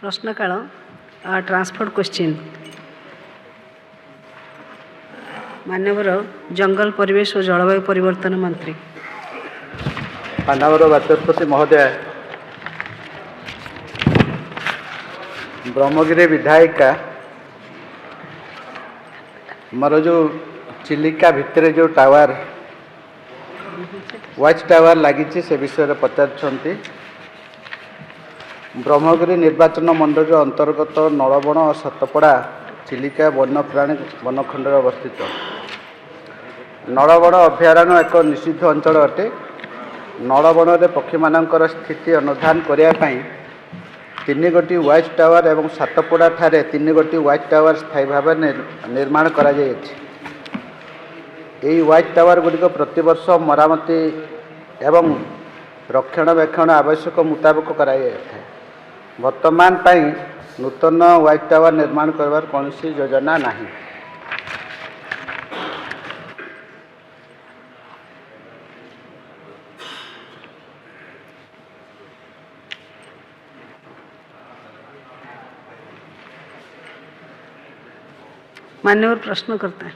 प्रश्नकाल transport question मानवर जंगल परिवेश और जलवायु परिवर्तन मंत्री मानवर वाचस्पति महोदय ब्रह्मगिरी विधायिका मोर जो चिलिका भितर जो टावर वाच टावर लगी से विषय पचार ब्रह्मगिरी निर्वाचन मंडल अंतर्गत नलबण और सतपड़ा चिलिका वन्यप्राणी वनखंड अवस्थित नलबण अभयारण्य एक निषिद्ध अंचल अटे। नलबण में पक्षी मानकर स्थिति अनुधान करने 3 गोटी वाच टावर और सतपड़ा ठारे 3 गोटी वाच टावर स्थायी भाव निर्माण करा वाच टावर गुड़िक प्रतिवर्ष मरामती एवं रक्षणाबेक्षण आवश्यक मुताबक कराए वर्तमान नूतन वाच टावर निर्माण करवार कौन योजना नहीं। मान्यवर प्रश्न करता है।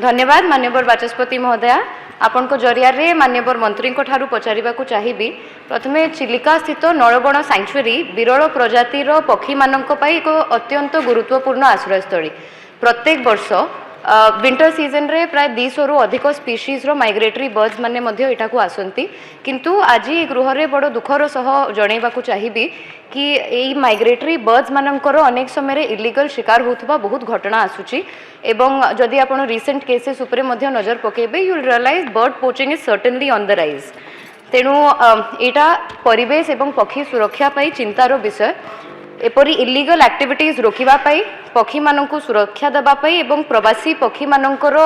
धन्यवाद माननीय बाचस्पति महोदया आपण को जरिया रे माननीय मंत्री को ठारू पचारिबा को चाहिबी। प्रथमे चिलिका स्थित नलबण सैंक्चुरी विरल प्रजातिर पक्षी मानक पई एक अत्यंत गुरुत्वपूर्ण आश्रयस्थली। प्रत्येक वर्ष विंटर सीजन रे प्राय 200 रु अधिक स्पीशीज रो माइग्रेटरी बर्ड्स माने मध्य एठाकू आसंती किंतु आज गृह रे बड़ दुखर सह जणैबा को चाहिबी कि एई माइग्रेटरी बर्ड्स मानकर अनेक समय इलीगल शिकार होथबा बहुत घटना आसुची एवं जदि आपण रिसेंट केसेस उपरे मध्य नजर पकेबे you will realise bird poaching is certainly on the rise. तेणु एटा परिवेश एवं पक्षी सुरक्षा पाई चिंतार विषय। एपरी इलीगल एक्टिविटीज रोकिबा पाई पक्षी माननकु सुरक्षा देबा पाई एवं प्रवासी पक्षी माननकर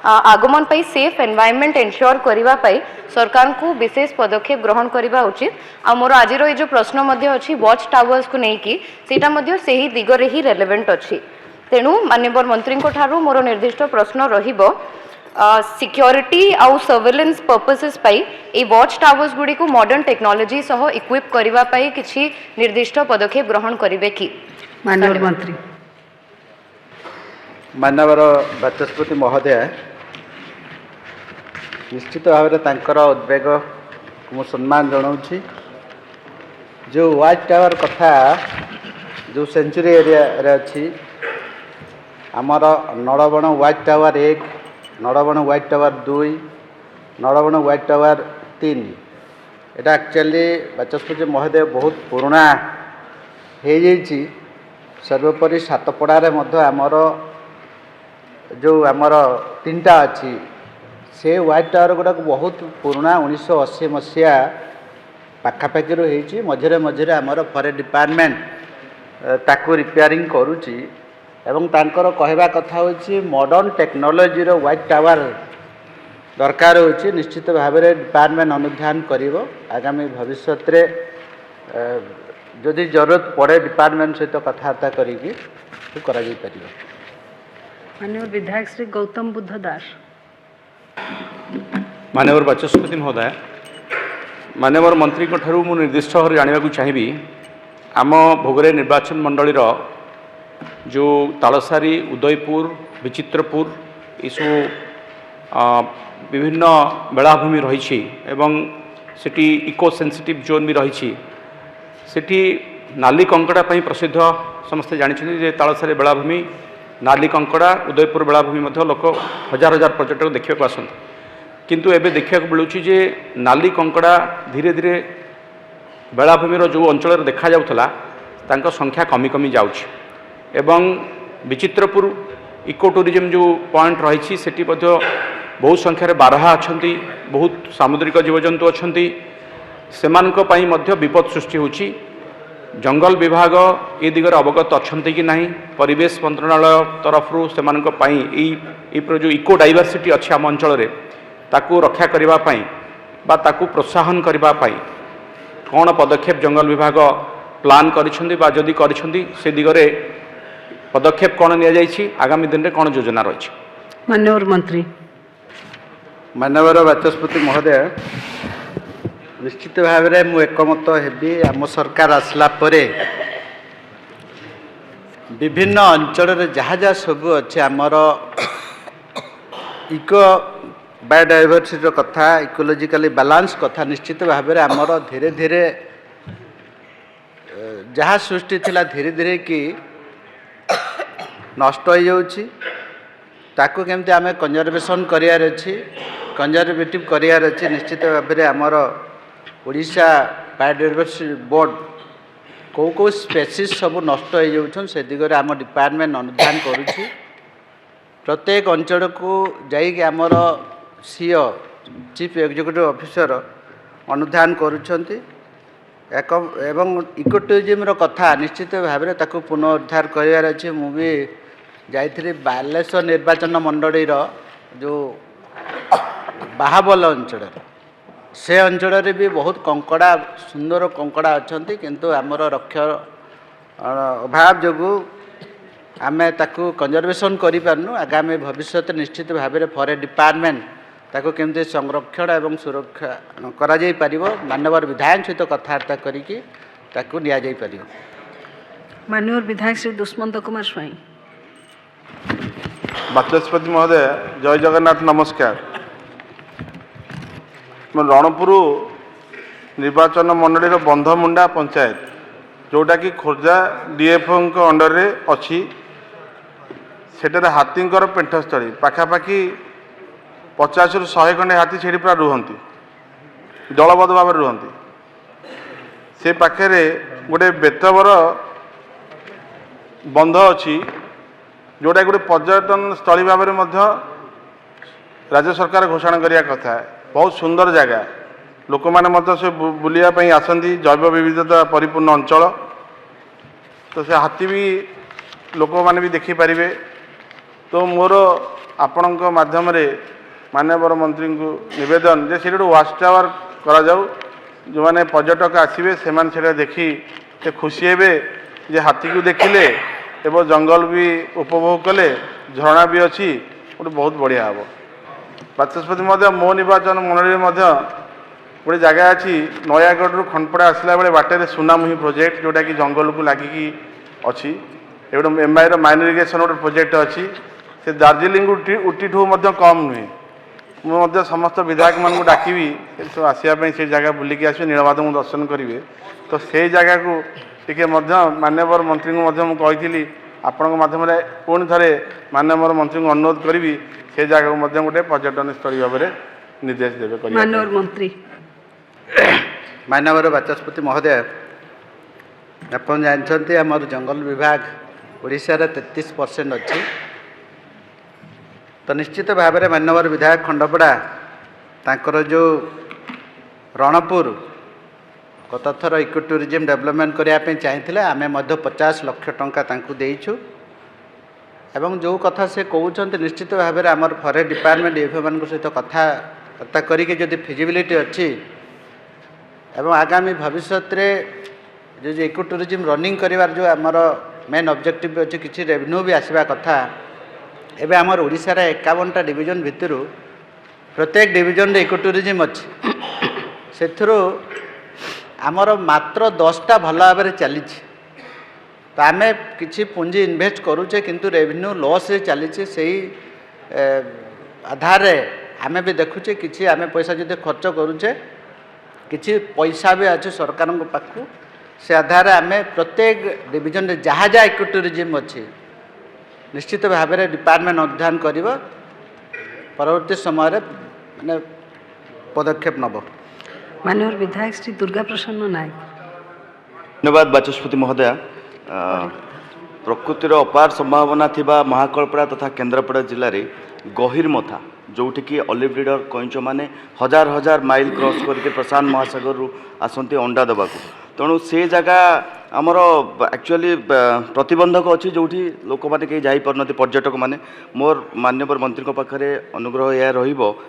आगमन पाई सेफ एनवायरनमेंट एन्श्योर करिबा पाई सरकार को विशेष पदक्षेप ग्रहण करिबा उचित। आ मोर आजिरो ए जो प्रश्न मध्य अछि वॉच टावर्स को नै कि सेटा मध्य सेही दिगरे ही रेलेवेंट अछि। तेणु माननीय मंत्री को ठारू मोर निर्दिष्ट प्रश्न रहिबो सिक्योरिटी आउ सर्वेलेंस पर्पसेस पाई ए वॉच टावर्स गुडी को मॉडर्न टेक्नोलॉजी सह इक्विप करिबा पाई किछि निर्दिष्ट पदक्षेप ग्रहण करिवे कि? माननीय मंत्री मानवर बाचस्पति महोदय निश्चित भाव में उद्वेग मु सम्मान जनाऊँगी। जो वाच टावर कथा जो सेंचुरी एरिया रे अच्छी आमर Nalabana watch tower 1 Nalabana watch tower 2 Nalabana watch tower 3 एटा एक्चुअली बाचस्पति महोदय बहुत पुराना हो जाइए। सर्वोपरि सातपड़ा आमर जो आमर 3टा अच्छी से वाच टावर गुड़ाक बहुत पुराना 1980 मसीहा पाखापाखि होती मझे मझे आमर फॉरेस्ट डिपार्टमेंट ताकू रिपेयरिंग करुच्ची एवं तांकर कहवा कथा होची मॉडर्न टेक्नोलॉजी रो वाच टावर दरकार होची। निश्चित भाव में डिपार्टमेंट अनुध्यान करिवो आगामी भविष्य रे जदि जरूरत पड़े डिपार्टमेंट सहित कथबार्ता करिकी करा जाई परिबो। माननीय विधायक श्री गौतम बुद्ध दास माननीय बाचस्पति महोदय माननीय मंत्री को ठारू मु निर्दिष्ट भाव जानिबा चाहिए आम भोगरे निर्वाचन मंडली जो तालसारी उदयपुर विचित्रपुर इसु विभिन्न बेलाभूमि रही एवं सेठी इको सेंसिटिव जोन भी रही सेठी नाली कंकड़ा पई प्रसिद्ध समस्ते जानते जे तालसारी बेलाभूमि नाली कंकड़ा उदयपुर बेलाभूमि मध्य लोक हजार हजार पर्यटक देखा आसते किंतु एबे देखा मिलूँ जे नाली कंकड़ा धीरे धीरे बेलाभूमिर जो अंचल देखा जाउथला तांका संख्या कमी कमी जाउछि एवं विचित्रपुर इको टूरिज्म जो पॉइंट रही सेठी मध्य बहुत संख्यार बारहा अच्छी बहुत सामुद्रिक जीवजंतु अच्छी सेमानक पई मध्य विपद सृष्टि होची। जंगल विभाग ए दिगरे अवगत अच्छी कि नहीं परिवेश मंत्रणालय तरफ सेमानक पई ई जो इको डाइवर्सिटी अच्छी आम अंचल ताकू रक्षा करिबा पई बा ताकू प्रोत्साहन करिबा पई कौन पदक्षेप जंगल विभाग प्लान करिसेंती बा जदि करिसेंती से दिगरे पदक्षेप कौन नि आगामी दिन में कौन योजना रही? माननीय मंत्री माननीय बाचस्पति महोदय ନିଶ୍ଚିତ ଭାବରେ ମୁଁ ଏକମତ ହେବି। ଆମ ସରକାର ଆସିଲା ପରେ ବିଭିନ୍ନ ଅଞ୍ଚଳରେ ଯାହା ଯାହା ସବୁ ଅଛି ଆମର ଇକୋ ବାୟୋଡାଇଭର୍ସିଟିର କଥା, ଇକୋଲୋଜିକାଲି ବାଲାନ୍ସ କଥା ନିଶ୍ଚିତ ଭାବରେ ଆମର ଧୀରେ ଧୀରେ ଯାହା ସୃଷ୍ଟି ଥିଲା ଧୀରେ ଧୀରେ କି ନଷ୍ଟ ହୋଇଯାଉଛି। ତାକୁ କେମିତି ଆମେ କନଜରଭେସନ୍ କରିବାର ଅଛି, କନଜରଭେଟିଭ୍ କରିବାର ଅଛି। ନିଶ୍ଚିତ ଭାବରେ ଆମର ଓଡ଼ିଶା ବାୟୋଡାଇଭର୍ସିଟି ବୋର୍ଡ଼ କେଉଁ କେଉଁ ସ୍ପେସିସ୍ ସବୁ ନଷ୍ଟ ହୋଇଯାଉଛନ୍ତି ସେ ଦିଗରେ ଆମ ଡିପାର୍ଟମେଣ୍ଟ ଅନୁଧ୍ୟାନ କରୁଛି। ପ୍ରତ୍ୟେକ ଅଞ୍ଚଳକୁ ଯାଇକି ଆମର ସିଓ ଚିଫ୍ ଏକ୍ଜିକ୍ୟୁଟିଭ୍ ଅଫିସର ଅନୁଧ୍ୟାନ କରୁଛନ୍ତି ଏବଂ ଇକୋ ଟୁରିଜିମ୍ର କଥା ନିଶ୍ଚିତ ଭାବରେ ତାକୁ ପୁନରୁଦ୍ଧାର କରିବାର ଅଛି। ମୁଁ ବି ଯାଇଥିଲି ବାଲେଶ୍ୱର ନିର୍ବାଚନ ମଣ୍ଡଳୀର ଯେଉଁ ବାହାବଲ ଅଞ୍ଚଳରେ, ସେ ଅଞ୍ଚଳରେ ବି ବହୁତ କଙ୍କଡ଼ା, ସୁନ୍ଦର କଙ୍କଡ଼ା ଅଛନ୍ତି, କିନ୍ତୁ ଆମର ଅଭାବ ଯୋଗୁଁ ଆମେ ତାକୁ କନଜରଭେସନ୍ କରିପାରୁନୁ। ଆଗାମୀ ଭବିଷ୍ୟତରେ ନିଶ୍ଚିତ ଭାବରେ ଫରେଷ୍ଟ ଡିପାର୍ଟମେଣ୍ଟ ତାକୁ କେମିତି ସଂରକ୍ଷଣ ଏବଂ ସୁରକ୍ଷା କରାଯାଇପାରିବ ମାନ୍ୟବର ବିଧାୟକ ସହିତ କଥାବାର୍ତ୍ତା କରିକି ତାକୁ ନିଆଯାଇପାରିବ। माननीय विधायक श्री दुष्मंत कुमार स्वाई। बाचस्पति महोदय जय जगन्नाथ नमस्कार। मैं रणपुर निर्वाचन मंडल बंधमुंडा पंचायत जोटा कि खोर्जा डीएफओ अंडर रे अच्छी सेठारे हाथींकर पेंठस्थली पाखापाखि 50 ରୁ 100 खंडे हाथी से पूरा रुहति दलबद्ध भाव रुहति। से पाखे गोटे बेतबर बंध अच्छी जोटा गोटे पर्यटन स्थली भाव में राज्य सरकार घोषणा करिया कथा। बहुत सुंदर जगह, लोक मैंने से बुलायापी आसती, जैव विविधता परिपूर्ण अंचल, तो से हाथी भी लोक मैंने भी देखिपारे। तो मोर आपण माध्यम माननीय मंत्री को निवेदन जे से वाच टावर करा जाऊ, जो मैंने पर्यटक आसवे से देखी से खुशी हे जे हाथी को देखिले एवं जंगल भी उपभोग कले, झरणा भी अच्छी, गोटे बहुत बढ़िया हे। बाचस्पति महोदय मो निर्वाचन मंडल में गोटे जगह अच्छी नयागढ़ खंडपड़ा आसला बेले बाटे सुनामुही प्रोजेक्ट जोटा कि जंगल को लगिकी अच्छी एवं एमआई माइन इरिगेशन गोटे प्रोजेक्ट अच्छी से दार्जिलिंग उटी ठू कम नुहे। मुझे समस्त विधायक मान डाकि सब आसवाई से जगह बुलिकी आसवे नीलमाधव दर्शन करेंगे। तो से जगह को टिके माननीय मंत्री को कही आपण माध्यम पुणी थे माननीय मंत्री को अनुरोध करी से जगह को गोटे पर्यटन स्थली भाव में निर्देश देवे। माननीय मंत्री। माननीय बाचस्पति महोदय आप जानते आमर जंगल विभाग ओडिशार 33% अच्छी। तो निश्चित भाव में माननीय विधायक खंडपड़ा तांकर जो रणपुर गत थर इको टूरिज्म डेवलपमेंट करने चाहिए आम 50 लाख टंका देचु एवं जो कथा से कहते निश्चित भाव में आम फरेस्ट डिपार्टमेंट एफओ मान सहित कथा करके जदि फिजिबिलिटी अच्छी एवं आगामी भविष्य जो इको टूरिज्म रनिंग करिवार जो आमर मेन ऑब्जेक्टिव अच्छी किसी रेवेन्यू भी आसवा कथा। एवं आमर ओडिशा रे 51टा डिविजन भितर प्रत्येक डिविजन रे इको टूरिज्म अच्छी से आमर मात्र 10टा भल भाव में चली। तो आम किसी पुंजी इन्वेस्ट करुचे किंतु रेवेन्यू लॉस रे चली से आधार आम भी देखुचे किसी आम पैसा जो खर्च करुचे किसी पैसा भी अच्छे सरकार पाखु से आधार आम प्रत्येक डिविजन रे जहाँ जहाँ इको टूरिज्म अच्छी निश्चित भाव में डिपार्टमेंट अध्ययन कर परवर्ती समय माने पदक्षेप नब। माननीय विधायक श्री दुर्गा प्रसन्न नायक। धन्यवाद बाचस्पति महोदय। प्रकृतिर अपार संभावना थिबा महाकल्पड़ा तथा केन्द्रापड़ा जिले में गहिर मथा जोठी कि ऑलिव लीडर कईंच मैंने हजार हजार माइल क्रॉस करके प्रशांत महासागर आसती अंडा देवाक। तेणु से जगह आमर एक्चुअली प्रतिबंधक अच्छी जो लोक मैंने कहीं जापार पर्यटक मैंने मोर माननीय मंत्री पाखे अनुग्रह यह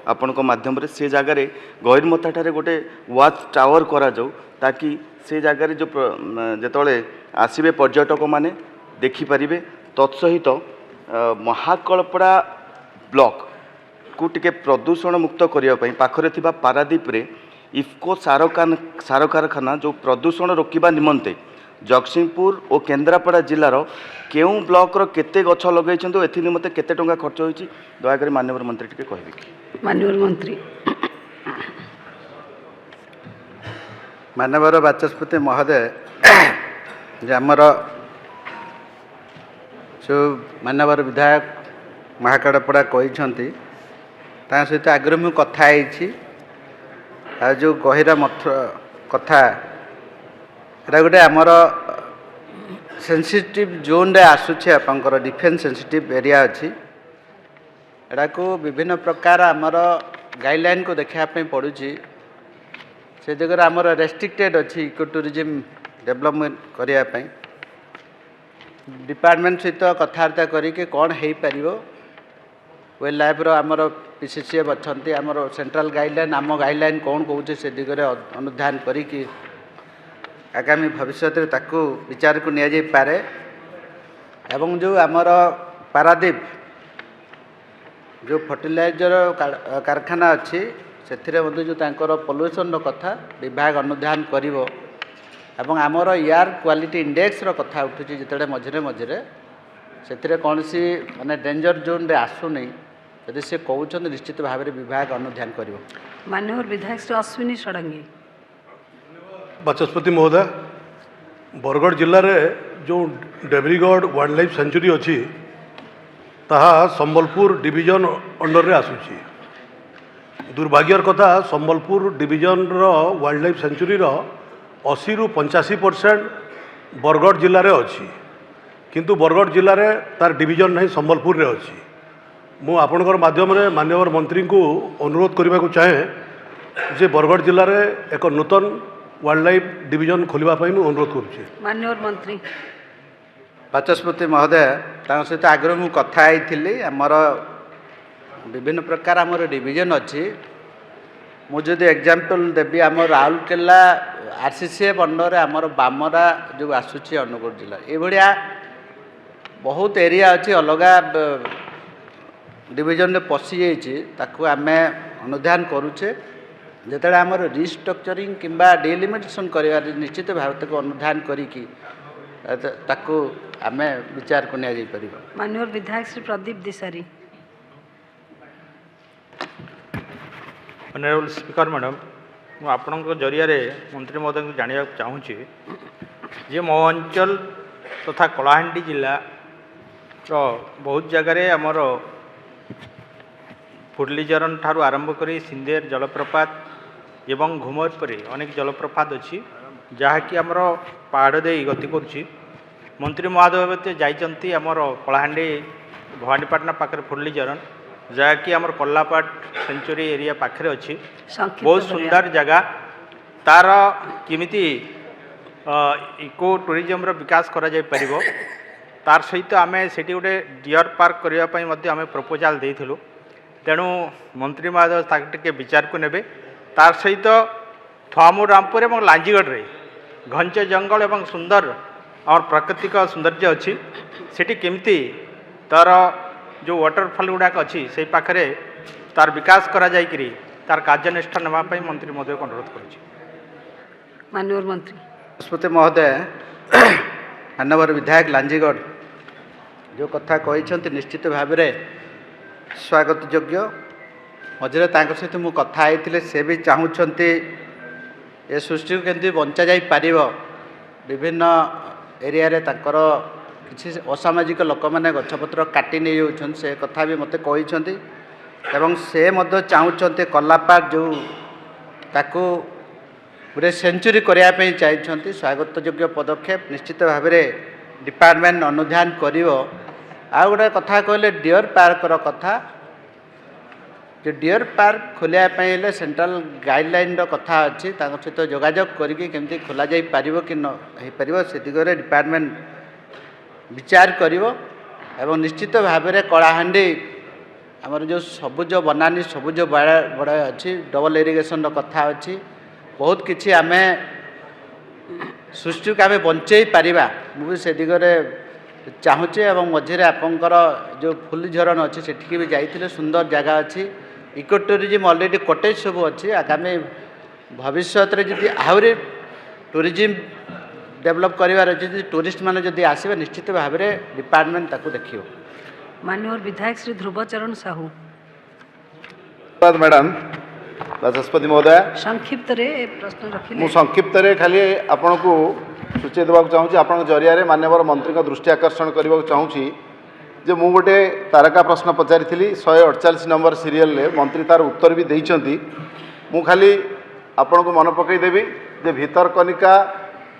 आपण माध्यम से जगार गहिर मथाठार गोटे वाच टावर करा जाऊ ताकि से जगार जो जिते आसवे पर्यटक मैंने देखिपारे। तत्सहित महाकल्पड़ा ब्लॉक को टिके प्रदूषण मुक्त करने पाखरे थिबा पारादीप रे इफ्को सार कारखाना जो प्रदूषण रोकवा निमंते जगतसिंहपुर और केन्द्रापड़ा जिलार केउं ब्लॉकर केते गछ लगे ए निमंते केते टंका खर्च होइछि दयाकर माननीय मंत्री टिके कहबे कि माननीय मंत्री माननीय बाचस्पति महोदय जे आमर जो माननीय विधायक महाकाड़पड़ा कहते सहित आगे मुझे कथी जो गहिरा मथ कथा एटा गोटे आमर सेंसिटिव जोन रे आसुचे आपंकर डिफेन्स सेंसिटिव एरिया अच्छी एटा को विभिन्न प्रकार आमर गाइडलाइन को देखापी पड़ुची से जगह आमर रेस्ट्रिक्टेड अच्छी इको टूरिज्म डेवलपमेंट करने डिपार्टमेंट सहित कथबार्ता करिके कौन हो पार वाइल्ड लाइफ आमर पीसीसीएफ अच्छा आमर सेंट्रल गाइडलाइन आम गाइडलाइन कौन कौचे से दिगरे अनुधान करिकी आगामी भविष्य ताकू विचार को निया जाई पारे एवं जो आमर पारादीप जो फर्टिलाइजर कारखाना अच्छी से जो तांकर पॉल्यूशन कथा विभाग अनुधान करिवो एवं आमर एयर क्वालिटी इंडेक्स कथा उठुची जिते मझे मझे से कौन सी माने डेंजर जोन रे आसुनी यदि से कहते निश्चित भाव में विभाग अनुधान कर माननीय विधायक श्री अश्विनी षडंगी बाचस्पति महोदय बरगढ़ जिले में जो देवरीगढ़ वाइल्ड लाइफ सेंचुरी अच्छी ताहा संबलपुर डिविजन अंडर रे आसुची दुर्भाग्यर कथा संबलपुर डिविजन रो वाइल्ड लाइफ सेंचुरी रो 80 ରୁ 85% बरगढ़ जिले में अच्छी किंतु बरगढ़ जिले में तार डिविजन नहीं संबलपुर रे अच्छी मु आपणकर माध्यम माननीय मंत्री को अनुरोध करने को चाहे जे बरगढ़ जिले में एक नूतन वाइल्ड लाइफ डिविजन खोलने मुझे अनुरोध करुच्ची माननीय मंत्री बाचस्पति महोदय सहित आगे मुझे कथा आमर विभिन्न प्रकार आमर डिविजन अच्छी मुझे एग्जांपल देवी आम राउरकेला आरसीसीएफ अंडर आमर बामरा जो आसूची अनुगुल जिला ये बहुत एरिया अच्छी अलग डिविजन में पशि जाकू आम अनुधान करुचे जिते आमर रिस्ट्रक्चरिंग किंबा डिलिमिटेशन कर निश्चित भाव अनुधान करी आम विचार को निया पार माननीय विधायक Shri Pradeep Dishari honourable speaker madam आपण जरिया मंत्री महोदय को जानवा चाहूँगी जे मो अंचल तथा कलाहांडी जिला बहुत जगार आमर फुर्लीचरण ठारू आरंभ कर सिंधेर जलप्रपात एवं घुमर पर अनेक जलप्रपात अच्छी जहाँकि आमर पहाड़ दे गति करुच्ची मंत्री महोदय जाइंट आमर कलाहांडी भवानीपाटना पाखे फुर्लीचरण जहाँकि आमर कल्लापाट सेंचुरी एरिया पाखे अच्छी बहुत सुंदर जगह तार किमिति इको टूरिज्म विकास करा जाय परिबो तार सहित आम से गोटे डियर पार्क करने आम प्रपोजाल देइथिलु तेणु मंत्री महोदय ताके विचार को नेबे तार सहित थुआमू रामपुर और लांजीगढ़ रे घंच जंगल एवं सुंदर और प्राकृतिक सौंदर्य अच्छी सेठी केमती तार जो वाटरफॉल गुड़ाक अच्छी से पाखे तार विकास करा जायकरी तार कार्यानुष्ठान नापी मंत्री महोदय को अनुरोध करुच्ची माननीय मंत्री बाचस्पति महोदय माननीय विधायक लांजीगढ़ जो कथा कहते निश्चित भाव में स्वागत योग्य मझे सहित मु कथा होते से भी चाहते ए सृष्टि को केमती बंचा जाई पारिब विभिन्न एरिया रे ताकर किसी असामाजिक लोक मैंने गछपत्र काटी नहीं जाऊँ से कथा भी मत कहते एवं से चाहते कलापाट जो ताकू गोटे सेंचुरी करने चाहिए स्वागत योग्य पदक्षेप निश्चित भाव में डिपार्टमेंट अनुधान कर गोटे कथा कहले डियर पार्कर कथा जो डियर पार्क खोलिया सेंट्रल गाइडलाइन कथा अच्छी सहित जोगाजोग करके केमती खोल जा पार कि न से दिगरे डिपार्टमेंट विचार करिवो एवं निश्चित भाव में कलाहांडी आमर जो सबुज बनानी सबुज बड़ा अच्छी डबल इरिगेशन कथा अच्छी बहुत किसी आम सृष्टि को आम बंचे पारिबा मुझे से दिगरे चाहूचे एवं मझे आपंकर जो फुली झरण अच्छी से भी जाइए सुंदर जगह अच्छी इको टूरिज्म ऑलरेडी कटेज सब अच्छी आगामी ଭବିଷ୍ୟତରେ ଯଦି ଆହୁରି ଟୁରିଜିମ୍ ଡେଭଲପ୍ କରିବାର ଅଛି, ଯଦି ଟୁରିଷ୍ଟ ମାନେ ଯଦି ଆସିବେ ନିଶ୍ଚିତ ଭାବରେ ଡିପାର୍ଟମେଣ୍ଟ ତାକୁ ଦେଖିବ। मान्यवर विधायक श्री ध्रुवचरण साहू धन्यवाद मैडम बाचस्पति महोदय। संक्षिप्त रे प्रश्न रखिले मु संक्षिप्त खाली आपण को सूचय देवाक चाहूँगी आपण जरिया माननीय मंत्री दृष्टि आकर्षण करने चाहूँगी जे मु गोटे तारका प्रश्न पचारि 148 नंबर सीरियल मंत्री तार उत्तर भी देइचंती। मु खाली आपण को मन पकईदेवी जे भितरकनिका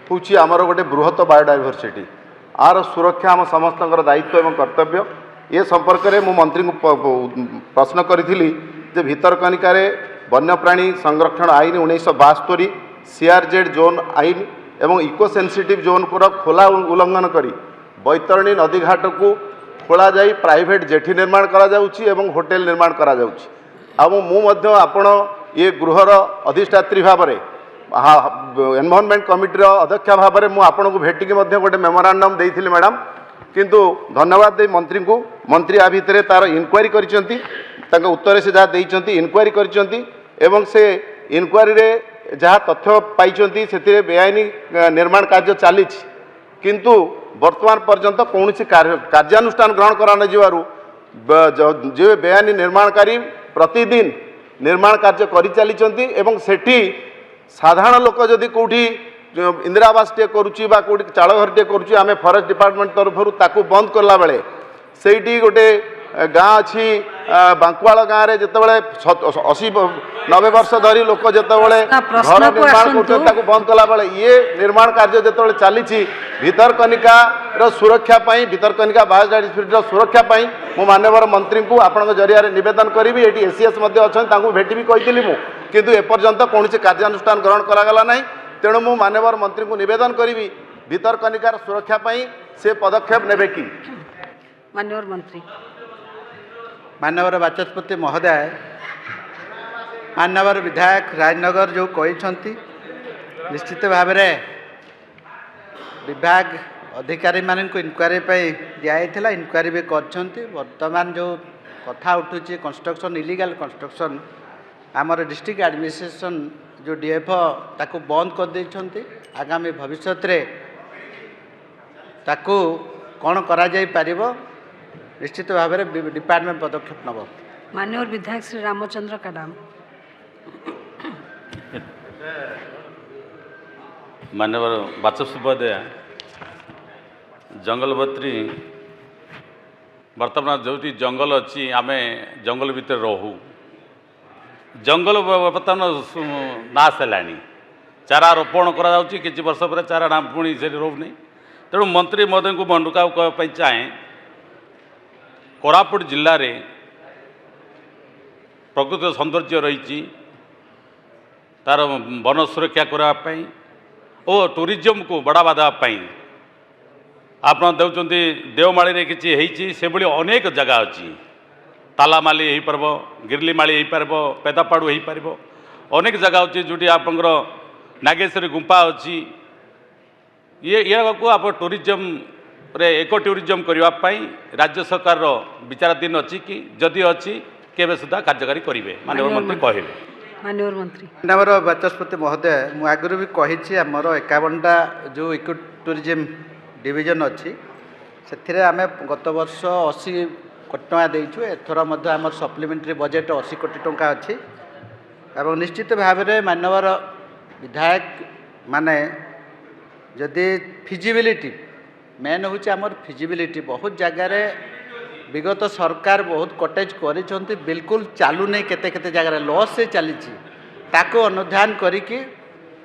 हूँ आमर गोटे बृहत बायोडाइवर्सिटी आर सुरक्षा आम समस्त दायित्व एवं कर्तव्य ये संपर्क में मु मंत्री को प्रश्न करी जे भितरकनिका वन्यप्राणी संरक्षण आईन 1972 CRZ जोन आईन एवं इको सेंसिटिव जोन को खोला उल्लंघन करी बैतरणी नदीघाट को खोल जाई प्राइवेट जेठी निर्माण करा जाउछि एवं होटेल निर्माण करा जाउछि। मु आपण ये गृहर अधिष्ठात्री भाव में एनवायरनमेंट कमिटी अध्यक्ष भाव में मुझे भेटिकी गोटे मेमोरांडम देइथिली मैडम, किंतु धन्यवाद दे मंत्री को। मंत्री आ भितर तार इनक्वारी करिसेंती उत्तर से जहाँ देइचंती इनक्वारी करिसेंती एवं से इनक्वारी रे जहाँ तथ्य पाइचंती से बेआईन निर्माण कार्य चली किंतु वर्तमान पर्यंत कौन कार्यानुष्ठान ग्रहण करा न जिवारु जे बेआईन निर्माणकारी प्रतिदिन निर्माण कार्य करि चलीचंती एवं सेठी साधारण लोक जदि कौटी इंदिरा आवास टे करुच्ची बा कौटी चाल घर टे करुच्ची आम फरेस्ट डिपार्टमेंट तरफ ताकू बंद करला बेले सेठी गोटे गाँ अच्छी बांकुआल गाँव में जितेबाला 80-90 वर्ष धरी लोक जितेबाला घर निर्माण कर बंद कला बेले ये निर्माण कार्य जितेबाला चली भितरकनिका सुरक्षा भितरकनिका बायोडाइवर्सिटी सुरक्षा मु माननीय मंत्री को आपण जरिया निवेदन करी ये एसीएस अच्छा भेटी भी कही मु किंतु एपर्यंत कौन कार्यानुष्ठान ग्रहण करागला ना। तेणु मु माननीय मंत्री को निवेदन करी भितरकनिकार सुरक्षा से पदक्षेप नेबे कि। मान्यवर मंत्री माननीय बाचस्पति महोदय माननीय विधायक राजनगर जो कहते निश्चित भाव में विभाग अधिकारी मान इनक्वारी दिखाई इनक्वारी भी करतमान जो कथा उठू कंस्ट्रक्शन इलीगल कंस्ट्रक्शन आमर डिस्ट्रिक्ट एडमिनिस्ट्रेशन जो डीएफओ ताकू बंद कर देइछंती। आगामी भविष्य में ताकू कौन करा जाई पारिबो निश्चित भाव में डिपार्टमेंट पदक्षेप नब। मान्यवर विधायक श्री रामचंद्र काडाम माननीय बाचस्पति महोदय जंगल मंत्री बर्तमान जो जंगल अच्छी आम जंगल भितर रहू जंगल बर्तमान नाश है चारा रोपण करा किसी वर्ष पर चारा नाम पुणी से रोनी। तेणु मंत्री महोदय को मनुका कहवाई चाहे कोरापुट जिले में प्रकृति सौंदर्य रही तार वन सुरक्षा करने और टूरिज्म को बढ़ावा देवाई आप देखते देवमाली किसी से अनेक जगह अच्छी तालामाली हो पार गिरलीमाली हो पार पेदापाड़ू हो पार अनेक जगह अच्छी जो आपंकर नागेश्वरी गुंफा अच्छी ये को आप टूरिज्म रे इको टूरिज्म करने राज्य सरकार विचाराधीन अच्छी कि जदि अच्छी केवे सुधा कार्यकारी करेंगे माननीय मंत्री कहे। मान्यवर मंत्री माननीय बाचस्पति महोदय मु आगु भी कही आमर 51टा जो इको टूरिज्म डिविजन अच्छी से आम गत वर्ष 80 कोटी टका देइछु एथर मध्य आमर सप्लीमेंटरी बजेट 80 कोटी टका अच्छी एवं निश्चित भाव में माननीय विधायक माने जदि फिजिबिलिटी मेन हूँ आमर फिजिबिलिटी बहुत जगार विगत सरकार बहुत कटेज करिसेंती बिल्कुल चालू नहीं केते केते जगह लॉस से चली ताको अनुधान करिकी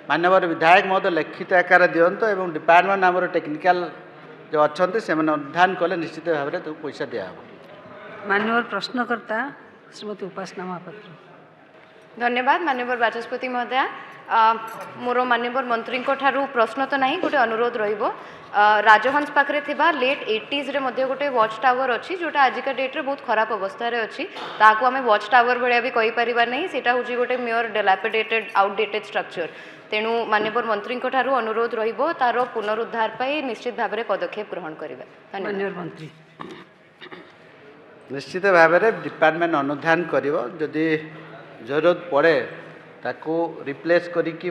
माननीय विधायक महोदय लिखित आकार दियंतो एवं डिपार्टमेंट आमर टेक्निकल जो अच्छा से अनुधान कले निश्चित भाव में पैसा दिया। मान्यवर प्रश्नकर्ता श्रीमती उपासना महापात्र धन्यवाद माननीय बाचस्पति महोदय। मोर माननीय मंत्री प्रश्न तो नहीं गोटे अनुरोध रहिबो राजहंस पाखे थिबा लेट 80s रे मध्य गोटे वॉच टावर अच्छी जोटा आजिका डेट्रे बहुत खराब अवस्था अच्छी ताकू आम वॉच टावर भाया भी कहीपर नहीं सेटा हूँ गोटे मेयर डिलापिडेटेड आउटडेटेड स्ट्रक्चर तेणु माननीय मंत्री अनुरोध रहिबो तार पुनरुद्धार पाई निश्चित भाव में पदक्षेप ग्रहण करेंगे। मान्यवर मंत्री निश्चित भाव में डिपार्टमेंट अनुधान करिवो जदि जरूरत पड़े ताको रिप्लेस करिकी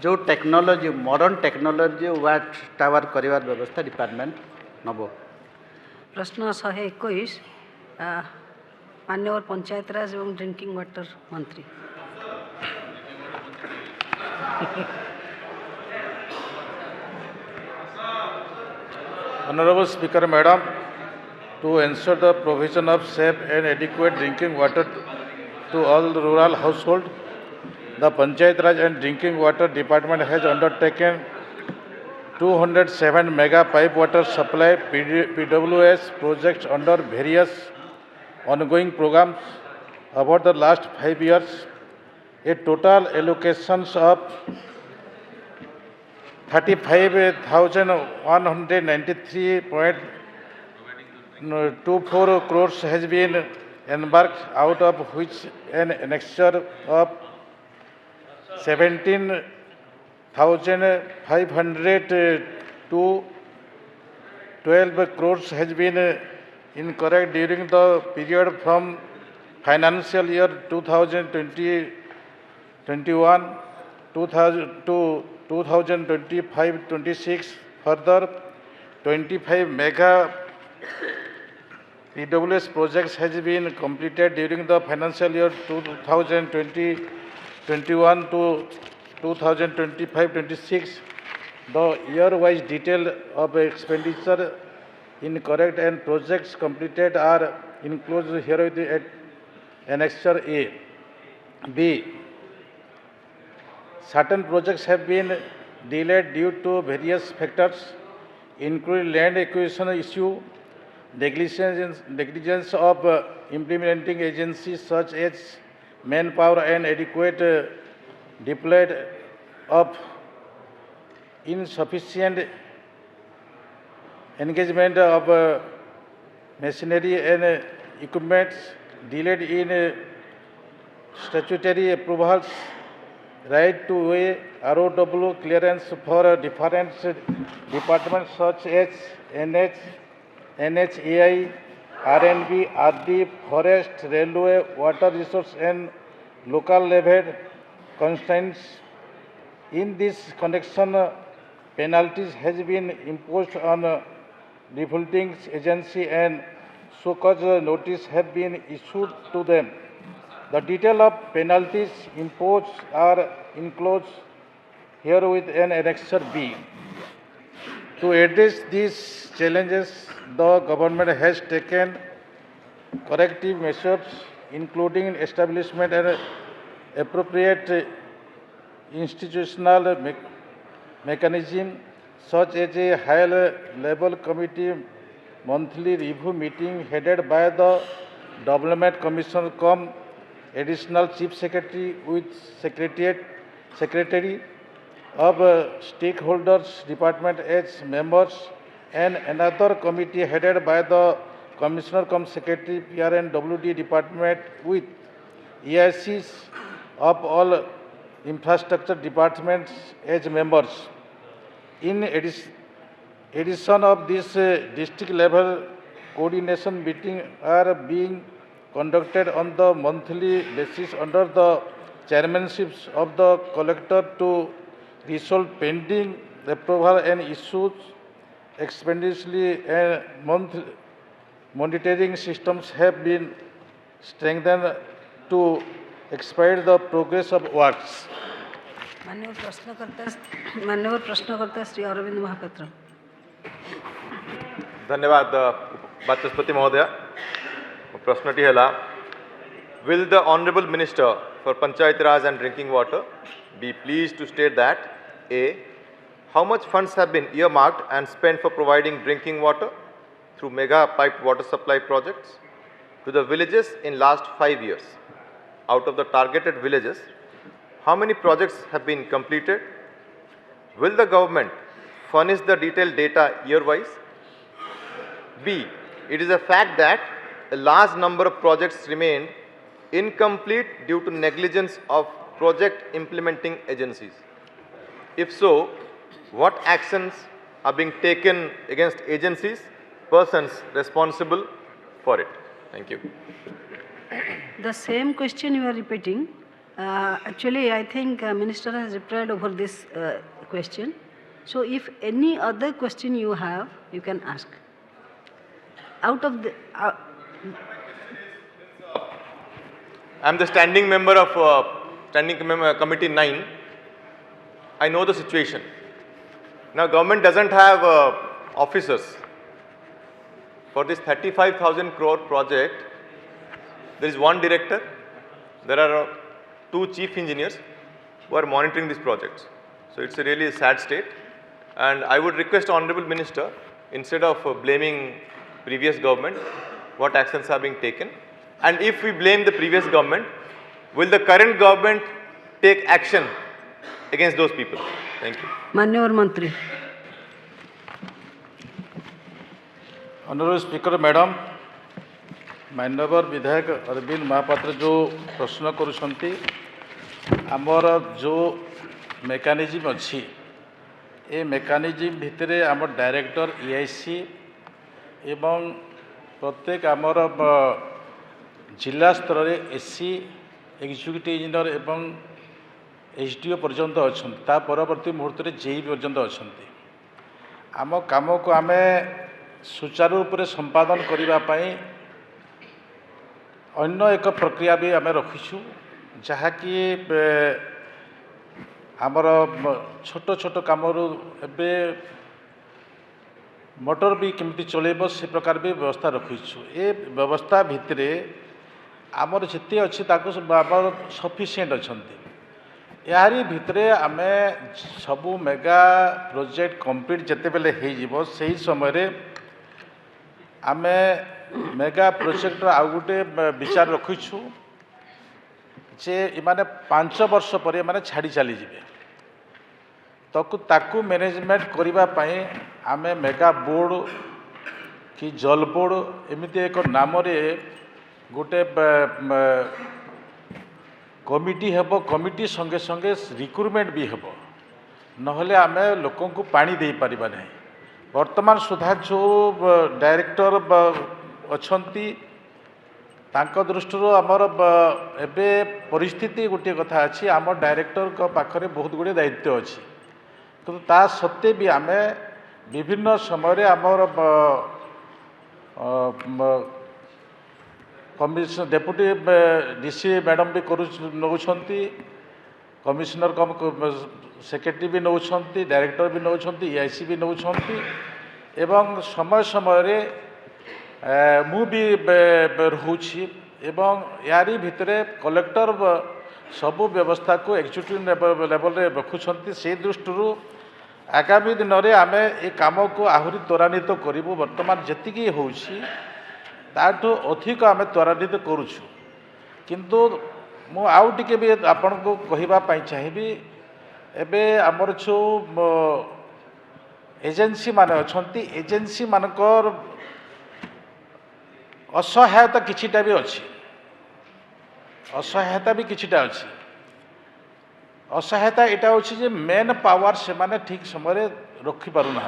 जो टेक्नोलोजी मॉडर्न टेक्नोलोजी वाट टावर करिवार व्यवस्था डिपार्टमेंट नबो। प्रश्न 121 मान्यवर पंचायत राज एवं ड्रिंकिंग वाटर मंत्री। Honorable Speaker, Madam, to ensure the provision of safe and adequate drinking water to all rural households, the Panchayat Raj and Drinking Water Department has undertaken 207 mega pipe water supply PWS projects under various ongoing programs over the last 5 years. A total allocations of 35,193.24 crores has been embarked, out of which an annexure of 17,500 to 12 crores has been incurred during the period from financial year 2020-21 to 2025-26. Further, 25 mega PWS projects has been completed during the financial year 2020-21 to 2025-26. The year-wise detail of expenditure incurred and projects completed are enclosed here at Annexure A. B. Certain projects have been delayed due to various factors, including land acquisition issue, negligence of implementing agencies such as manpower and adequate deployed of insufficient engagement of machinery and equipment, delayed in statutory approvals, right to way ROW clearance for different departments such as NH, NHAI, RNB, RD, Forest, Railway, Water Resource and local level constraints. In this connection, penalties has been imposed on defaulting agency and so-called notice have been issued to them. The detail of penalties imposed are enclosed here with an Annexure B. To address these challenges, the government has taken corrective measures, including establishment and appropriate institutional mechanism, such as a high-level committee monthly review meeting headed by the Development Commissioner cum Additional Chief Secretary with Secretary of Stakeholders Department as members, and another committee headed by the Commissioner cum Secretary PRNWD Department with EICs of all infrastructure departments as members. In addition of this district level coordination meeting are being conducted on the monthly basis under the chairmanships of the collector to resolve pending approval and issues expeditiously, and monitoring systems have been strengthened to expedite the progress of works. मान्यवर प्रश्नकर्ता श्री अरविंद महापात्र। धन्यवाद बाचस्पति महोदय। प्रश्नटी है, will the honorable minister for Panchayat Raj and Drinking Water be pleased to state that A. How much funds have been earmarked and spent for providing drinking water through mega piped water supply projects to the villages in last 5 years? Out of the targeted villages, how many projects have been completed? Will the government furnish the detailed data year-wise? B. It is a fact that a large number of projects remained incomplete due to negligence of project implementing agencies. If so, what actions are being taken against agencies, persons responsible for it? Thank you. The same question you are repeating. Actually, I think Minister has replied over this question. So if any other question you have, you can ask. Out of the... I'm the standing member of Committee 9. I know the situation. Now, government doesn't have officers. For this 35,000 crore project, there is one director. There are 2 chief engineers who are monitoring these projects. So it's a really sad state. And I would request Honorable Minister, instead of blaming previous government, what actions are being taken. And if we blame the previous government, will the current government take action against those people? Thank you. मान्यवर मंत्री. Honorable Speaker, Madam, माननीय विधायक अरविंद महापात्र जो प्रश्न करुछंती आमर जो mechanism अच्छी ए mechanism भितर आम डायरेक्टर EIC एवं प्रत्येक आमर जिला स्तर में SC एक्जिक्यूटिव इंजीनियर एवं SDO पर्यंत अच्छा ता परवर्ती मुहूर्त में JE पर्यंत अच्छा आम काम को आम सुचारू रूप से संपादन करने अन्य एक प्रक्रिया भी आम रखीचु जहाँकि आमर छोट छोट कम ए मोटर भी केमती चलेब से प्रकार भी व्यवस्था रखीचु ए व्यवस्था भितर आमर जिते अच्छी सफिसीयंट अच्छा यारी भितर आम सबू मेगा प्रोजेक्ट कंप्लीट जिते बेले हो सही समय आम मेगा प्रोजेक्ट आउ गोटे विचार रखीचु जे इमाने 5 वर्ष पर माने छाड़ी चली जिवे ताकू मैनेजमेंट करने आम मेगा बोर्ड कि जल बोर्ड एमती एक नाम गोटे कमिटी हेब कमिटी संगे संगे रिक्रुटमेंट भी हेब नहले आम लोक को पानी दे पारिबा नहीं वर्तमान सुधा जो डायरेक्टर अच्छी तांको दृष्टि आमर एबे परिस्थिति गोटे कथा अच्छी आम डायरेक्टर पाखरे बहुत गुड़े दायित्व अच्छी किंतु ता सत्वे भी आम विभिन्न समय आमर कमिशन डेपुटी DC मैडम भी नौकरी कमिशनर सेक्रेटरी भी नौकरी डायरेक्टर भी नौकरी EIC भी नौकरी एवं समय समय मु भी रोची एवं यारी भितर कलेक्टर सबू व्यवस्था को एक्जिक्यूटिव लेवल रे रखुंट से दृष्टि आगामी दिन में आम ए कम को आहरी त्वरान्वित करूँ बर्तमान जी होठू अधिक आम त्वरान्वित करुचु किंतु मु आउ टिके भी आपण को कहवाई चाहिए एबे आमर जो एजेंसी माने अच्छी एजेंसी मानकर असहायता किछिटा भी अच्छी असहायता भी किछिटा अच्छी असहायता यहाँ अच्छी जे मेन पावर से माने ठीक समय रखी पारु ना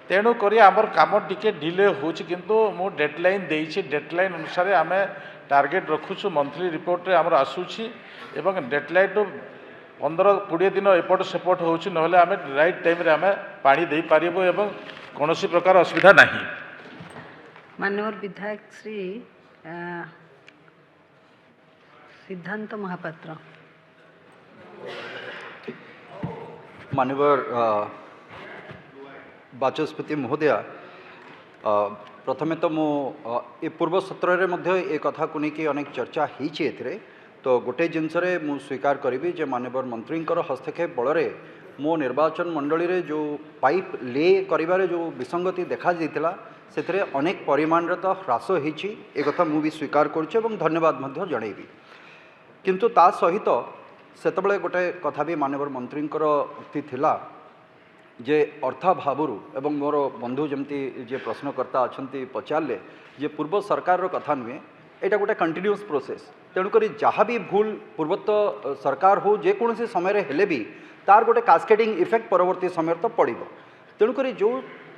तेणु करी आमर काम टिके डिले होछि किंतु मु डेडलाइन देइछि डेडलाइन अनुसार आम टार्गेट रखुछु मंथली रिपोर्ट रे आमर आसुछि एवं डेडलाइन टू 15-20 दिन एपट सेपट होछि नहले आम राइट टाइम रे आम पानी दे पारिबो एवं कोनोसी प्रकार असुविधा नहीं। माननीय विधायक श्री सिद्धांत महापात्र। माननीय बाचस्पति महोदय प्रथमे तो मु ए पूर्व सत्र में ए कथा को लेकिन अनेक चर्चा होती तो गोटे जिनस मु स्वीकार करी जे माननीय मंत्री हस्तक्षेप बल मो निर्वाचन मंडली रे जो पाइप ले करिबारे जो विसंगति देखा जाइतिला से अनेक परिमाण तो ह्रास होती एक मु भी स्वीकार करुच्छे और धन्यवाद जनइबी किंतु ता सहित सेतबले गोटे कथा भी माननीय मंत्री उक्ति थिला जे अर्थाभावरू एवं मोर बंधु जमती जे प्रश्नकर्ता अच्छा पचारे जे पूर्व सरकार रो कथा नुहे यहाँ गोटे कंटिन्यूअस प्रोसेस तेणुक जहाँ भी भूल पूर्वत सरकार हो जेकोसी समय हेले भी तार गोटे कास्केडिंग इफेक्ट परवर्ती समय तो पड़ो तेणुक जो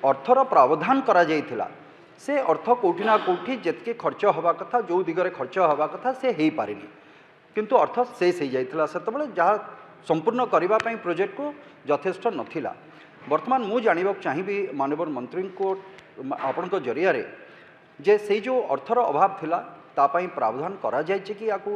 अर्थर प्रावधान करा जाइथिला से अर्थ कौटिना कौटि जितके खर्च हवा कथा जो दिगरे खर्च हवा कथा से हो पारिनी किंतु अर्थ शेष हो जाता से जहाँ संपूर्ण करने प्रोजेक्ट को यथेष्ट नथिला वर्तमान मु जानवा चाहिए माननीय मंत्री को आपण जरिया जे से जो अर्थर अभाव थिला तापाई प्रावधान करा जायछि कि याकू